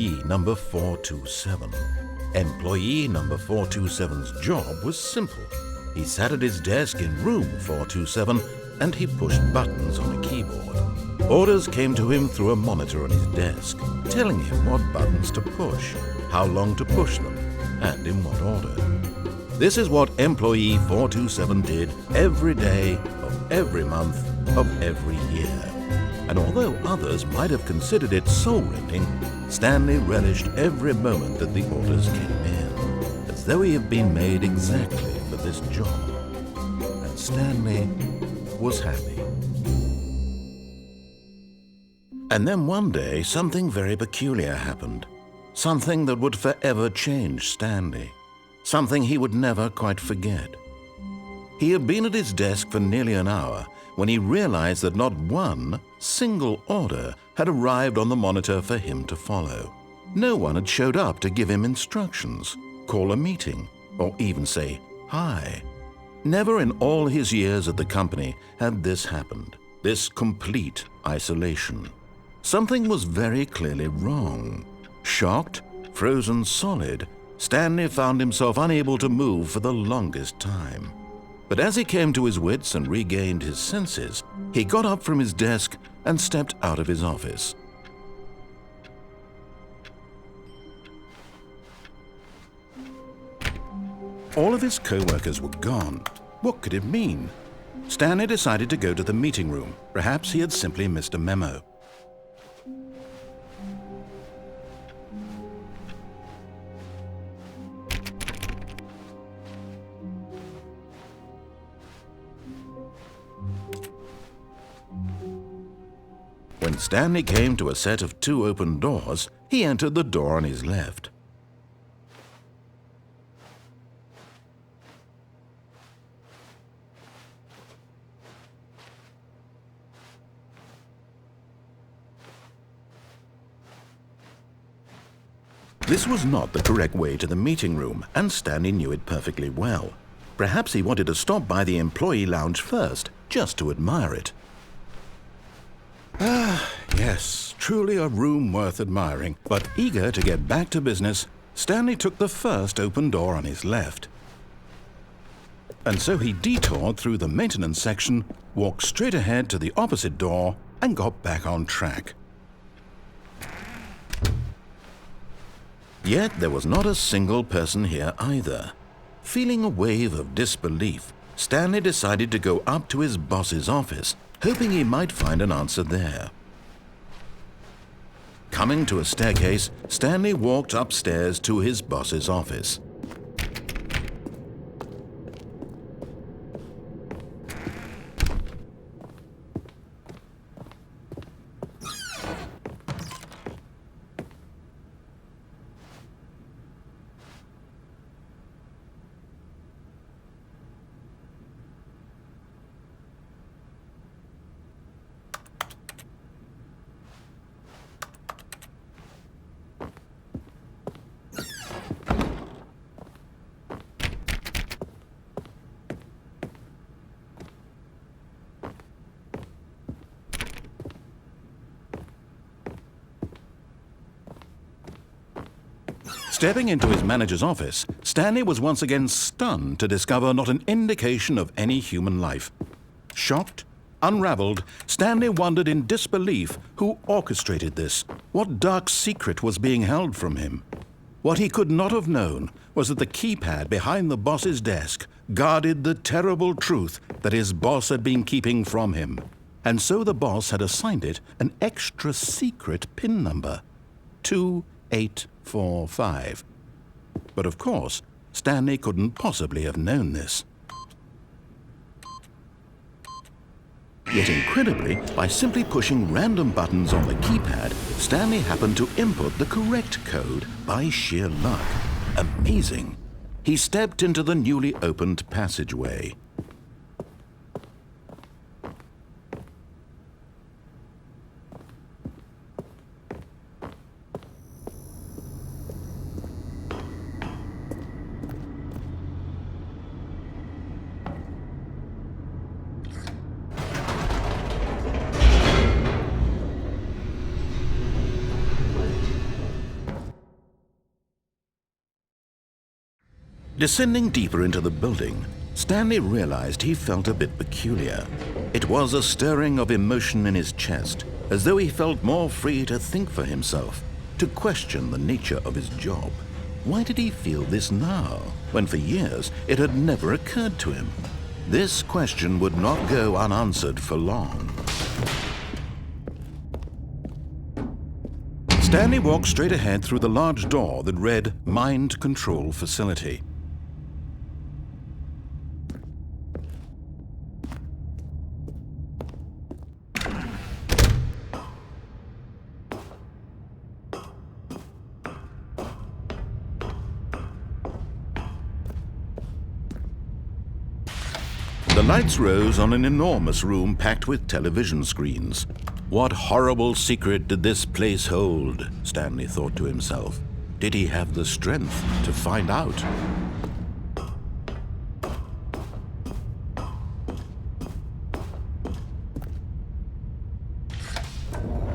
employee number 427. Employee number 427's job was simple. He sat at his desk in room 427 and he pushed buttons on a keyboard. Orders came to him through a monitor on his desk, telling him what buttons to push, how long to push them, and in what order. This is what employee 427 did every day of every month of every year. And although others might have considered it soul-rending, Stanley relished every moment that the orders came in, as though he had been made exactly for this job. And Stanley was happy. And then one day, something very peculiar happened. Something that would forever change Stanley. Something he would never quite forget. He had been at his desk for nearly an hour when he realized that not one single order had arrived on the monitor for him to follow. No one had showed up to give him instructions, call a meeting, or even say hi. Never in all his years at the company had this happened, this complete isolation. Something was very clearly wrong. Shocked, frozen solid, Stanley found himself unable to move for the longest time. But as he came to his wits and regained his senses, he got up from his desk and stepped out of his office. All of his co-workers were gone. What could it mean? Stanley decided to go to the meeting room. Perhaps he had simply missed a memo. When Stanley came to a set of 2 open doors, he entered the door on his left. This was not the correct way to the meeting room, and Stanley knew it perfectly well. Perhaps he wanted to stop by the employee lounge first, just to admire it. Ah, yes, truly a room worth admiring. But eager to get back to business, Stanley took the first open door on his left. And so he detoured through the maintenance section, walked straight ahead to the opposite door, and got back on track. Yet there was not a single person here either. Feeling a wave of disbelief, Stanley decided to go up to his boss's office, hoping he might find an answer there. Coming to a staircase, Stanley walked upstairs to his boss's office. Stepping into his manager's office, Stanley was once again stunned to discover not an indication of any human life. Shocked, unraveled, Stanley wondered in disbelief who orchestrated this, what dark secret was being held from him. What he could not have known was that the keypad behind the boss's desk guarded the terrible truth that his boss had been keeping from him. And so the boss had assigned it an extra secret PIN number, 2845. But of course, Stanley couldn't possibly have known this. Yet incredibly, by simply pushing random buttons on the keypad, Stanley happened to input the correct code by sheer luck. Amazing! He stepped into the newly opened passageway. Descending deeper into the building, Stanley realized he felt a bit peculiar. It was a stirring of emotion in his chest, as though he felt more free to think for himself, to question the nature of his job. Why did he feel this now, when for years it had never occurred to him? This question would not go unanswered for long. Stanley walked straight ahead through the large door that read Mind Control Facility. The lights rose on an enormous room packed with television screens. What horrible secret did this place hold? Stanley thought to himself. Did he have the strength to find out?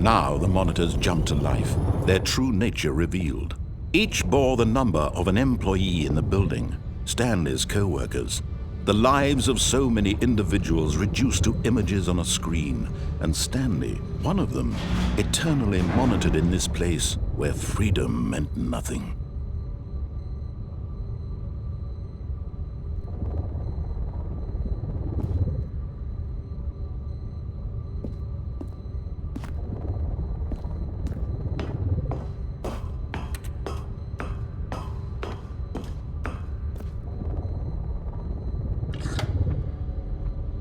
Now the monitors jumped to life, their true nature revealed. Each bore the number of an employee in the building, Stanley's co-workers. The lives of so many individuals reduced to images on a screen, and Stanley, one of them, eternally monitored in this place where freedom meant nothing.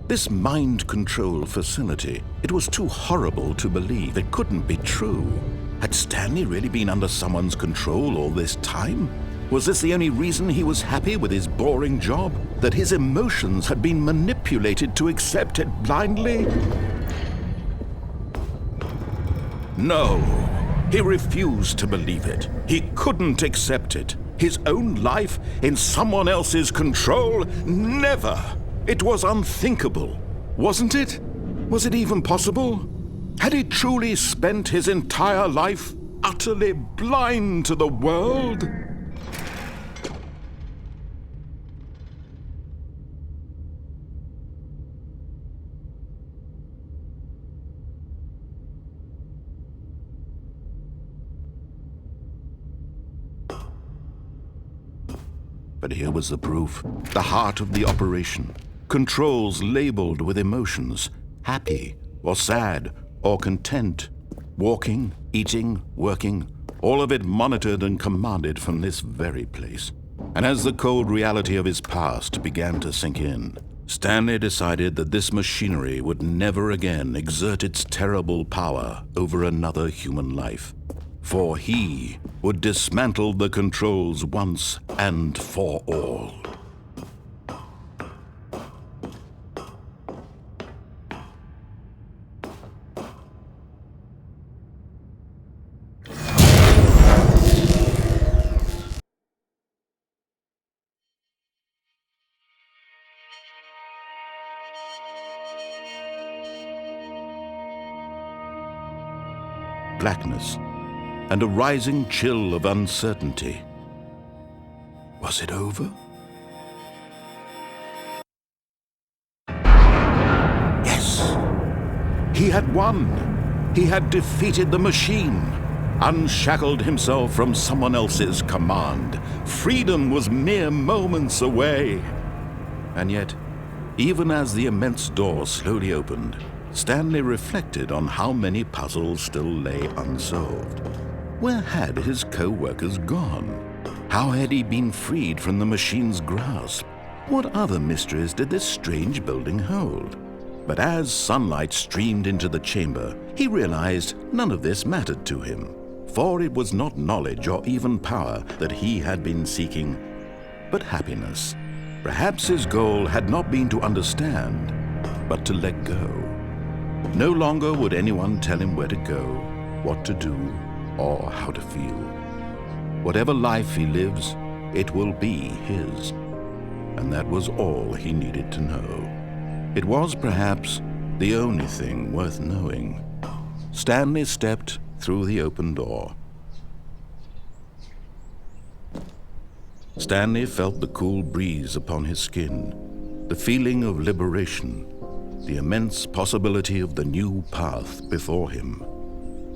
This mind control facility, it was too horrible to believe. It couldn't be true. Had Stanley really been under someone's control all this time? Was this the only reason he was happy with his boring job? That his emotions had been manipulated to accept it blindly? No, he refused to believe it. He couldn't accept it. His own life in someone else's control? Never! It was unthinkable, wasn't it? Was it even possible? Had he truly spent his entire life utterly blind to the world? But here was the proof, the heart of the operation. Controls labeled with emotions, happy or sad or content, walking, eating, working, all of it monitored and commanded from this very place. And as the cold reality of his past began to sink in, Stanley decided that this machinery would never again exert its terrible power over another human life. For he would dismantle the controls once and for all. Blackness, and a rising chill of uncertainty. Was it over? Yes! He had won! He had defeated the machine, unshackled himself from someone else's command. Freedom was mere moments away. And yet, even as the immense door slowly opened, Stanley reflected on how many puzzles still lay unsolved. Where had his co-workers gone? How had he been freed from the machine's grasp? What other mysteries did this strange building hold? But as sunlight streamed into the chamber, he realized none of this mattered to him, for it was not knowledge or even power that he had been seeking, but happiness. Perhaps his goal had not been to understand, but to let go. No longer would anyone tell him where to go, what to do, or how to feel. Whatever life he lives, it will be his. And that was all he needed to know. It was perhaps the only thing worth knowing. Stanley stepped through the open door. Stanley felt the cool breeze upon his skin, the feeling of liberation, the immense possibility of the new path before him.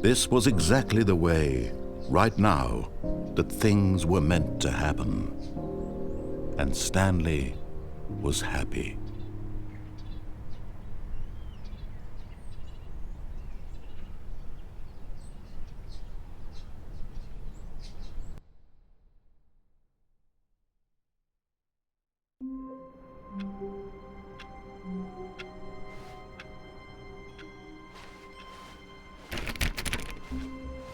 This was exactly the way, right now, that things were meant to happen. And Stanley was happy.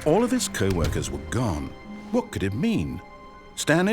All of his co-workers were gone. What could it mean? Stanley